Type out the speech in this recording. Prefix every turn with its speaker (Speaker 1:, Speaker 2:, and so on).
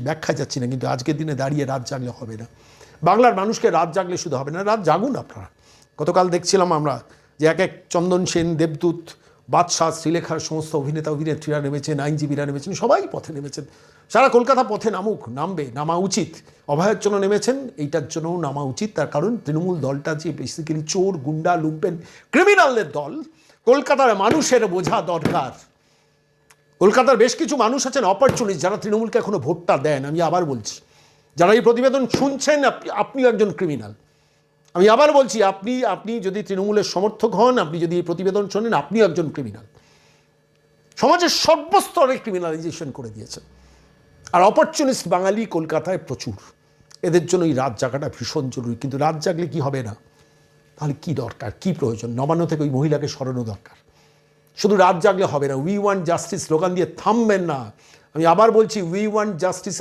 Speaker 1: ব্যাখ্যা যাচ্ছি না, কিন্তু আজকের দিনে দাঁড়িয়ে রাত জাগলে হবে না। বাংলার মানুষকে রাত জাগলে শুধু হবে না, রাত জাগুন আপনারা। গতকাল দেখছিলাম আমরা যে এক এক চন্দন সেন, দেবদূত, বাদশাহ, শ্রীলেখার সমস্ত অভিনেতা অভিনেত্রীরা নেমেছেন, আইনজীবীরা নেমেছেন, সবাই পথে নেমেছেন। সারা কলকাতা পথে নামা উচিত। অভয়ের জন্য নেমেছেন, এইটার জন্যও নামা উচিত। তার কারণ তৃণমূল দলটা যে বেসিক্যালি চোর, গুন্ডা, লুম্পেন, ক্রিমিনালদের দল। কলকাতার মানুষের বোঝা দরকার। কলকাতার বেশ কিছু মানুষ আছেন অপরচুনিস্ট, যারা তৃণমূলকে এখনো ভোটটা দেন। আমি আবার বলছি, যারা এই প্রতিবেদন শুনছেন, আপনিও একজন ক্রিমিনাল। আমি আবার বলছি, আপনি যদি তৃণমূলের সমর্থক হন, আপনি যদি এই প্রতিবেদন শোনেন, আপনিও একজন ক্রিমিনাল। সমাজের সর্বস্তরে ক্রিমিনালাইজেশন করে দিয়েছে। আর অপরচুনিস্ট বাঙালি কলকাতায় প্রচুর। এদের জন্য এই রাত জাগাটা ভীষণ জরুরি। কিন্তু রাত জাগলে কি হবে না? তাহলে কি দরকার, কি প্রয়োজন? নবান্ন থেকে ওই মহিলাকে সরানো দরকার। শুধু রাত জাগলে হবে না। উই ওয়ান্ট জাস্টিস স্লোগান দিয়ে থামবেন না। আমি আবার বলছি, উই ওয়ান্ট জাস্টিস